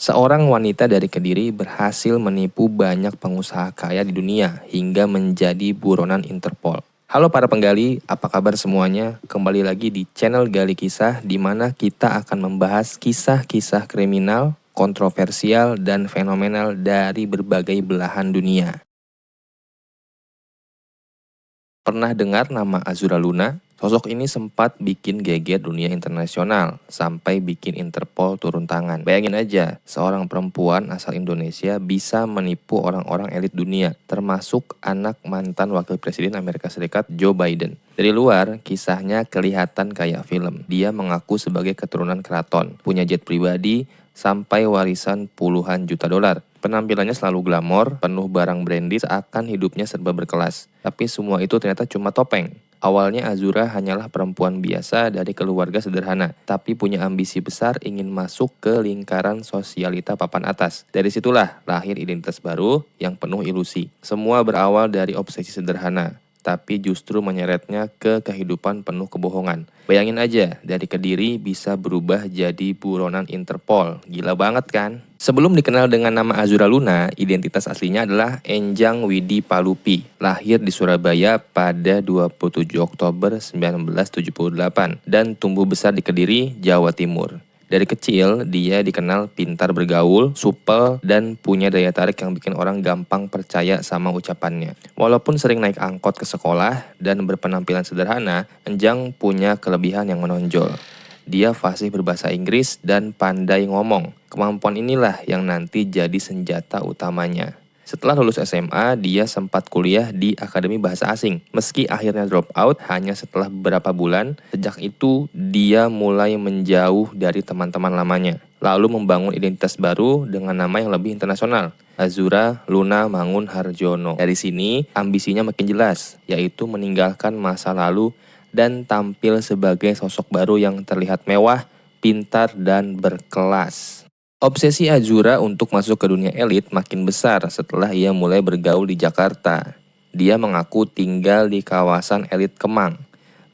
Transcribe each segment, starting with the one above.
Seorang wanita dari Kediri berhasil menipu banyak pengusaha kaya di dunia hingga menjadi buronan Interpol. Halo para penggali, apa kabar semuanya? Kembali lagi di channel Gali Kisah, di mana kita akan membahas kisah-kisah kriminal, kontroversial, dan fenomenal dari berbagai belahan dunia. Pernah dengar nama Azura Luna? Sosok ini sempat bikin geger dunia internasional, sampai bikin Interpol turun tangan. Bayangin aja, seorang perempuan asal Indonesia bisa menipu orang-orang elit dunia, termasuk anak mantan Wakil Presiden Amerika Serikat Joe Biden. Dari luar, kisahnya kelihatan kayak film. Dia mengaku sebagai keturunan keraton, punya jet pribadi, sampai warisan puluhan juta dolar. Penampilannya selalu glamor, penuh barang branded, seakan hidupnya serba berkelas. Tapi semua itu ternyata cuma topeng. Awalnya Azura hanyalah perempuan biasa dari keluarga sederhana, tapi punya ambisi besar ingin masuk ke lingkaran sosialita papan atas. Dari situlah lahir identitas baru yang penuh ilusi. Semua berawal dari obsesi sederhana, tapi justru menyeretnya ke kehidupan penuh kebohongan. Bayangin aja, dari Kediri bisa berubah jadi buronan Interpol. Gila banget kan? Sebelum dikenal dengan nama Azura Luna, identitas aslinya adalah Enjang Widi Palupi. Lahir di Surabaya pada 27 Oktober 1978 dan tumbuh besar di Kediri, Jawa Timur. Dari kecil, dia dikenal pintar bergaul, supel, dan punya daya tarik yang bikin orang gampang percaya sama ucapannya. Walaupun sering naik angkot ke sekolah dan berpenampilan sederhana, Enjang punya kelebihan yang menonjol. Dia fasih berbahasa Inggris dan pandai ngomong. Kemampuan inilah yang nanti jadi senjata utamanya. Setelah lulus SMA, dia sempat kuliah di Akademi Bahasa Asing. Meski akhirnya drop out hanya setelah beberapa bulan, sejak itu dia mulai menjauh dari teman-teman lamanya. Lalu membangun identitas baru dengan nama yang lebih internasional, Azura Luna Mangun Harjono. Dari sini, ambisinya makin jelas, yaitu meninggalkan masa lalu dan tampil sebagai sosok baru yang terlihat mewah, pintar, dan berkelas. Obsesi Azura untuk masuk ke dunia elit makin besar setelah ia mulai bergaul di Jakarta. Dia mengaku tinggal di kawasan elit Kemang,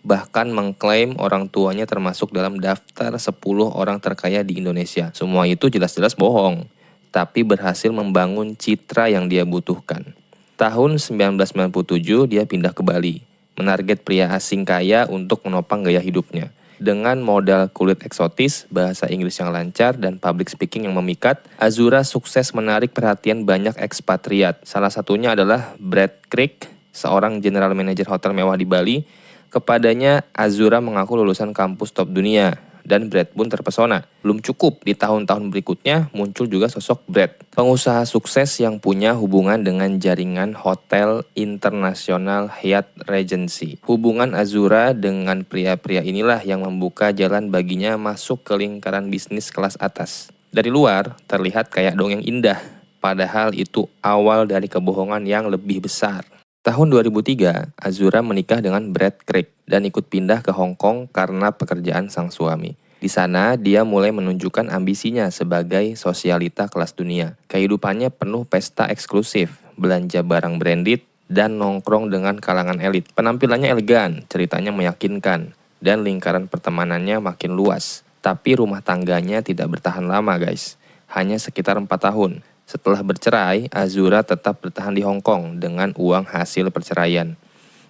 bahkan mengklaim orang tuanya termasuk dalam daftar 10 orang terkaya di Indonesia. Semua itu jelas-jelas bohong, tapi berhasil membangun citra yang dia butuhkan. Tahun 1997 dia pindah ke Bali, menarget pria asing kaya untuk menopang gaya hidupnya. Dengan modal kulit eksotis, bahasa Inggris yang lancar, dan public speaking yang memikat, Azura sukses menarik perhatian banyak ekspatriat. Salah satunya adalah Brad Crick, seorang general manager hotel mewah di Bali. Kepadanya, Azura mengaku lulusan kampus top dunia, dan Brad pun terpesona. Belum cukup, di tahun-tahun berikutnya muncul juga sosok Brad, pengusaha sukses yang punya hubungan dengan jaringan hotel internasional Hyatt Regency. Hubungan Azura dengan pria-pria inilah yang membuka jalan baginya masuk ke lingkaran bisnis kelas atas. Dari luar, terlihat kayak dongeng indah, padahal itu awal dari kebohongan yang lebih besar. Tahun 2003, Azura menikah dengan Brad Crick dan ikut pindah ke Hong Kong karena pekerjaan sang suami. Di sana, dia mulai menunjukkan ambisinya sebagai sosialita kelas dunia. Kehidupannya penuh pesta eksklusif, belanja barang branded, dan nongkrong dengan kalangan elit. Penampilannya elegan, ceritanya meyakinkan, dan lingkaran pertemanannya makin luas. Tapi rumah tangganya tidak bertahan lama, guys. Hanya sekitar 4 tahun. Setelah bercerai, Azura tetap bertahan di Hong Kong dengan uang hasil perceraian.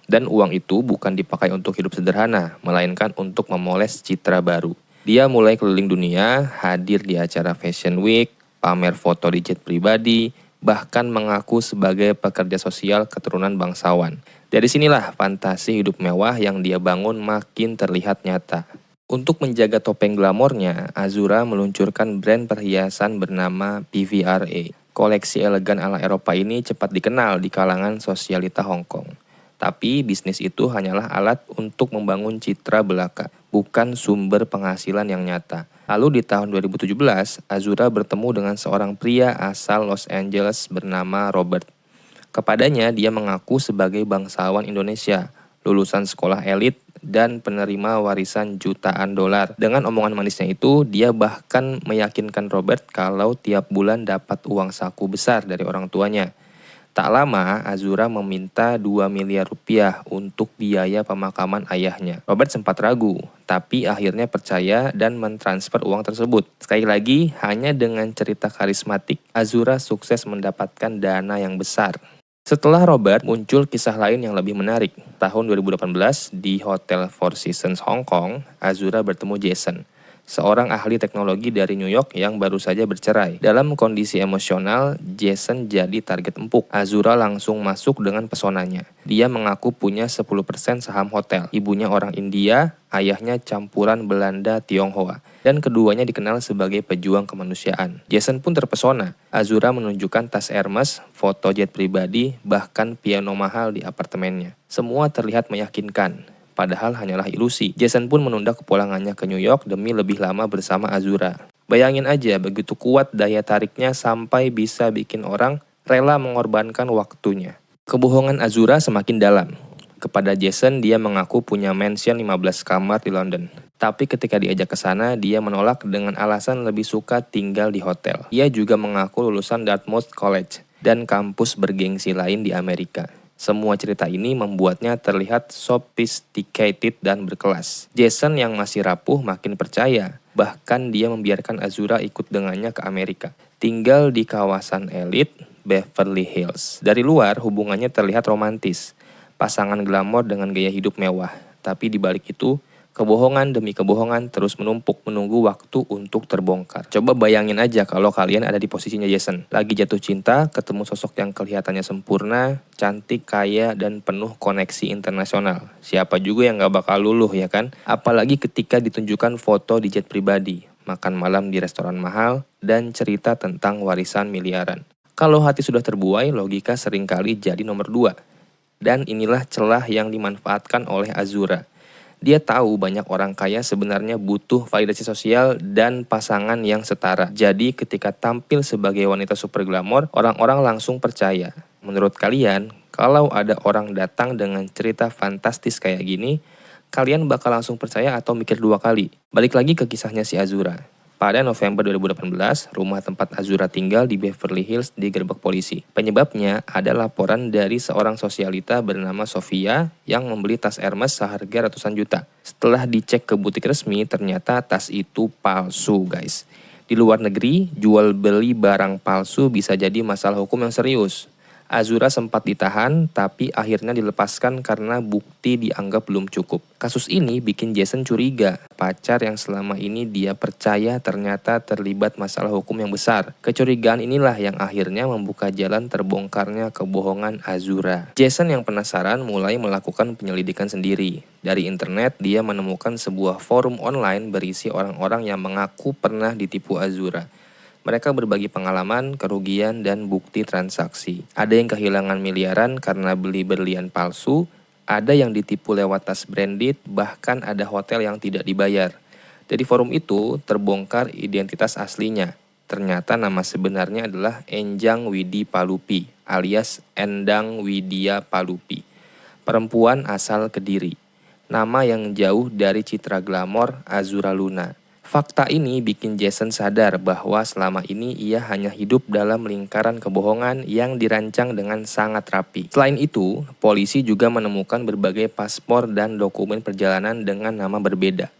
Dan uang itu bukan dipakai untuk hidup sederhana, melainkan untuk memoles citra baru. Dia mulai keliling dunia, hadir di acara Fashion Week, pamer foto di jet pribadi, bahkan mengaku sebagai pekerja sosial keturunan bangsawan. Dari sinilah fantasi hidup mewah yang dia bangun makin terlihat nyata. Untuk menjaga topeng glamornya, Azura meluncurkan brand perhiasan bernama PVRA. Koleksi elegan ala Eropa ini cepat dikenal di kalangan sosialita Hong Kong. Tapi bisnis itu hanyalah alat untuk membangun citra belaka, bukan sumber penghasilan yang nyata. Lalu di tahun 2017, Azura bertemu dengan seorang pria asal Los Angeles bernama Robert. Kepadanya, dia mengaku sebagai bangsawan Indonesia, lulusan sekolah elit, dan penerima warisan jutaan dolar. Dengan omongan manisnya itu, dia bahkan meyakinkan Robert kalau tiap bulan dapat uang saku besar dari orang tuanya. Tak lama, Azura meminta 2 miliar rupiah untuk biaya pemakaman ayahnya. Robert sempat ragu, tapi akhirnya percaya dan mentransfer uang tersebut. Sekali lagi, hanya dengan cerita karismatik, Azura sukses mendapatkan dana yang besar. Setelah Robert, muncul kisah lain yang lebih menarik. Tahun 2018, di Hotel Four Seasons Hong Kong, Azura bertemu Jason, seorang ahli teknologi dari New York yang baru saja bercerai. Dalam kondisi emosional, Jason jadi target empuk. Azura langsung masuk dengan pesonanya. Dia mengaku punya 10% saham hotel. Ibunya orang India, ayahnya campuran Belanda Tionghoa, dan keduanya dikenal sebagai pejuang kemanusiaan. Jason pun terpesona. Azura menunjukkan tas Hermes, foto jet pribadi, bahkan piano mahal di apartemennya. Semua terlihat meyakinkan. Padahal hanyalah ilusi. Jason pun menunda kepulangannya ke New York demi lebih lama bersama Azura. Bayangin aja, begitu kuat daya tariknya sampai bisa bikin orang rela mengorbankan waktunya. Kebohongan Azura semakin dalam. Kepada Jason, dia mengaku punya mansion 15 kamar di London. Tapi ketika diajak ke sana, dia menolak dengan alasan lebih suka tinggal di hotel. Ia juga mengaku lulusan Dartmouth College dan kampus bergengsi lain di Amerika. Semua cerita ini membuatnya terlihat sophisticated dan berkelas. Jason yang masih rapuh makin percaya, bahkan dia membiarkan Azura ikut dengannya ke Amerika. Tinggal di kawasan elit Beverly Hills. Dari luar hubungannya terlihat romantis, pasangan glamor dengan gaya hidup mewah. Tapi di balik itu, kebohongan demi kebohongan terus menumpuk menunggu waktu untuk terbongkar. Coba bayangin aja kalau kalian ada di posisinya Jason. Lagi jatuh cinta, ketemu sosok yang kelihatannya sempurna, cantik, kaya, dan penuh koneksi internasional. Siapa juga yang gak bakal luluh ya kan? Apalagi ketika ditunjukkan foto di jet pribadi, makan malam di restoran mahal, dan cerita tentang warisan miliaran. Kalau hati sudah terbuai, logika seringkali jadi nomor 2. Dan inilah celah yang dimanfaatkan oleh Azura. Dia tahu banyak orang kaya sebenarnya butuh validasi sosial dan pasangan yang setara. Jadi ketika tampil sebagai wanita super glamor, orang-orang langsung percaya. Menurut kalian, kalau ada orang datang dengan cerita fantastis kayak gini, kalian bakal langsung percaya atau mikir 2 kali? Balik lagi ke kisahnya si Azura. Pada November 2018, rumah tempat Azura tinggal di Beverly Hills digerebek polisi. Penyebabnya ada laporan dari seorang sosialita bernama Sofia yang membeli tas Hermes seharga ratusan juta. Setelah dicek ke butik resmi, ternyata tas itu palsu, guys. Di luar negeri, jual beli barang palsu bisa jadi masalah hukum yang serius. Azura sempat ditahan, tapi akhirnya dilepaskan karena bukti dianggap belum cukup. Kasus ini bikin Jason curiga. Pacar yang selama ini dia percaya ternyata terlibat masalah hukum yang besar. Kecurigaan inilah yang akhirnya membuka jalan terbongkarnya kebohongan Azura. Jason yang penasaran mulai melakukan penyelidikan sendiri. Dari internet, dia menemukan sebuah forum online berisi orang-orang yang mengaku pernah ditipu Azura. Mereka berbagi pengalaman, kerugian, dan bukti transaksi. Ada yang kehilangan miliaran karena beli berlian palsu, ada yang ditipu lewat tas branded, bahkan ada hotel yang tidak dibayar. Dari forum itu terbongkar identitas aslinya. Ternyata nama sebenarnya adalah Enjang Widi Palupi alias Endang Widya Palupi. Perempuan asal Kediri. Nama yang jauh dari citra glamor Azura Luna. Fakta ini bikin Jason sadar bahwa selama ini ia hanya hidup dalam lingkaran kebohongan yang dirancang dengan sangat rapi. Selain itu, polisi juga menemukan berbagai paspor dan dokumen perjalanan dengan nama berbeda.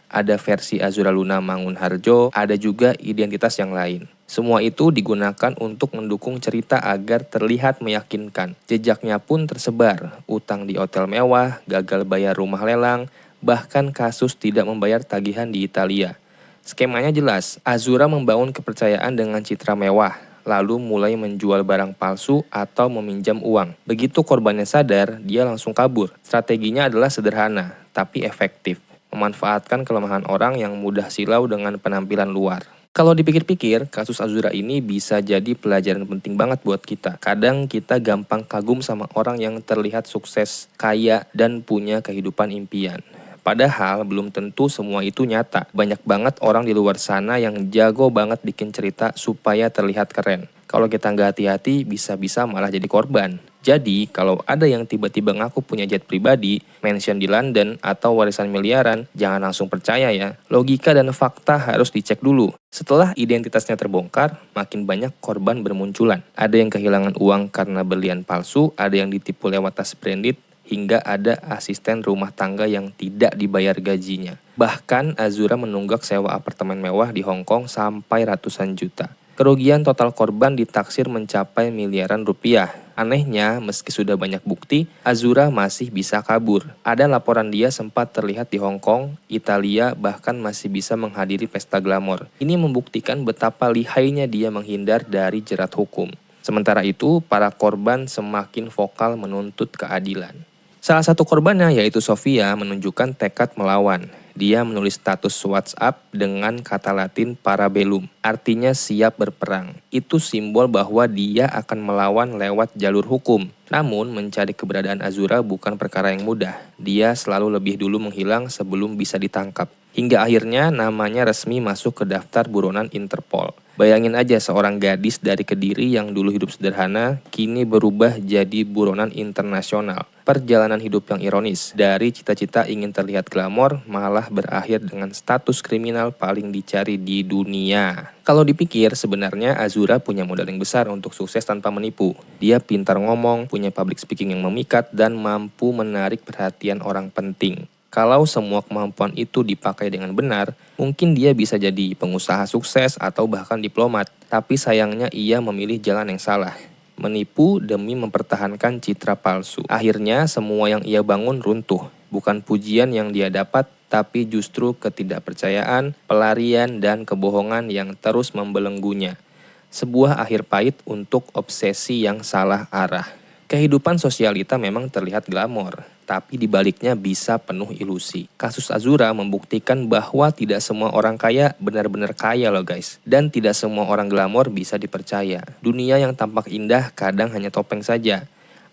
Ada versi Azura Luna Mangunharjo, ada juga identitas yang lain. Semua itu digunakan untuk mendukung cerita agar terlihat meyakinkan. Jejaknya pun tersebar, utang di hotel mewah, gagal bayar rumah lelang, bahkan kasus tidak membayar tagihan di Italia. Skemanya jelas, Azura membangun kepercayaan dengan citra mewah, lalu mulai menjual barang palsu atau meminjam uang. Begitu korbannya sadar, dia langsung kabur. Strateginya adalah sederhana, tapi efektif. Memanfaatkan kelemahan orang yang mudah silau dengan penampilan luar. Kalau dipikir-pikir, kasus Azura ini bisa jadi pelajaran penting banget buat kita. Kadang kita gampang kagum sama orang yang terlihat sukses, kaya, dan punya kehidupan impian. Padahal belum tentu semua itu nyata. Banyak banget orang di luar sana yang jago banget bikin cerita supaya terlihat keren. Kalau kita nggak hati-hati, bisa-bisa malah jadi korban. Jadi, kalau ada yang tiba-tiba ngaku punya jet pribadi, mention di London, atau warisan miliaran, jangan langsung percaya ya. Logika dan fakta harus dicek dulu. Setelah identitasnya terbongkar, makin banyak korban bermunculan. Ada yang kehilangan uang karena berlian palsu, ada yang ditipu lewat tas branded, hingga ada asisten rumah tangga yang tidak dibayar gajinya. Bahkan, Azura menunggak sewa apartemen mewah di Hong Kong sampai ratusan juta. Kerugian total korban ditaksir mencapai miliaran rupiah. Anehnya, meski sudah banyak bukti, Azura masih bisa kabur. Ada laporan dia sempat terlihat di Hong Kong, Italia, bahkan masih bisa menghadiri pesta glamor. Ini membuktikan betapa lihainya dia menghindar dari jerat hukum. Sementara itu, para korban semakin vokal menuntut keadilan. Salah satu korbannya, yaitu Sofia, menunjukkan tekad melawan. Dia menulis status WhatsApp dengan kata Latin parabellum, artinya siap berperang. Itu simbol bahwa dia akan melawan lewat jalur hukum. Namun, mencari keberadaan Azura bukan perkara yang mudah. Dia selalu lebih dulu menghilang sebelum bisa ditangkap. Hingga akhirnya namanya resmi masuk ke daftar buronan Interpol. Bayangin aja seorang gadis dari Kediri yang dulu hidup sederhana, kini berubah jadi buronan internasional. Perjalanan hidup yang ironis, dari cita-cita ingin terlihat glamor, malah berakhir dengan status kriminal paling dicari di dunia. Kalau dipikir, sebenarnya Azura punya modal yang besar untuk sukses tanpa menipu. Dia pintar ngomong, punya public speaking yang memikat, dan mampu menarik perhatian orang penting. Kalau semua kemampuan itu dipakai dengan benar, mungkin dia bisa jadi pengusaha sukses atau bahkan diplomat. Tapi sayangnya ia memilih jalan yang salah. Menipu demi mempertahankan citra palsu. Akhirnya semua yang ia bangun runtuh. Bukan pujian yang dia dapat, tapi justru ketidakpercayaan, pelarian, dan kebohongan yang terus membelenggunya. Sebuah akhir pahit untuk obsesi yang salah arah. Kehidupan sosialita memang terlihat glamor, tapi di baliknya bisa penuh ilusi. Kasus Azura membuktikan bahwa tidak semua orang kaya benar-benar kaya loh guys. Dan tidak semua orang glamor bisa dipercaya. Dunia yang tampak indah kadang hanya topeng saja.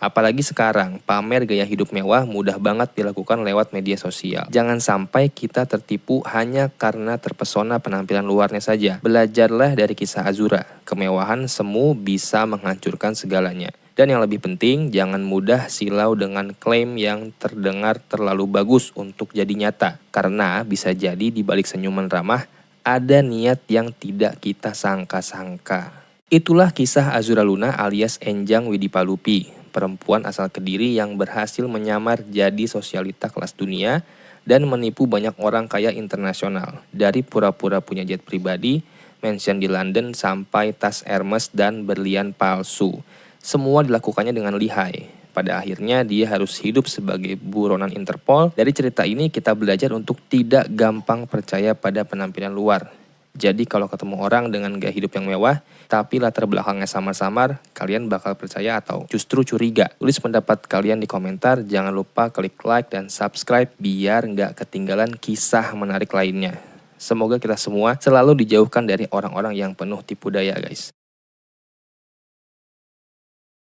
Apalagi sekarang, pamer gaya hidup mewah mudah banget dilakukan lewat media sosial. Jangan sampai kita tertipu hanya karena terpesona penampilan luarnya saja. Belajarlah dari kisah Azura. Kemewahan semu bisa menghancurkan segalanya. Dan yang lebih penting, jangan mudah silau dengan klaim yang terdengar terlalu bagus untuk jadi nyata. Karena bisa jadi di balik senyuman ramah, ada niat yang tidak kita sangka-sangka. Itulah kisah Azura Luna alias Enjang Widipalupi, perempuan asal Kediri yang berhasil menyamar jadi sosialita kelas dunia dan menipu banyak orang kaya internasional. Dari pura-pura punya jet pribadi, mention di London, sampai tas Hermes dan berlian palsu. Semua dilakukannya dengan lihai. Pada akhirnya dia harus hidup sebagai buronan Interpol. Dari cerita ini kita belajar untuk tidak gampang percaya pada penampilan luar. Jadi kalau ketemu orang dengan gaya hidup yang mewah, tapi latar belakangnya samar-samar, kalian bakal percaya atau justru curiga? Tulis pendapat kalian di komentar, jangan lupa klik like dan subscribe biar nggak ketinggalan kisah menarik lainnya. Semoga kita semua selalu dijauhkan dari orang-orang yang penuh tipu daya guys.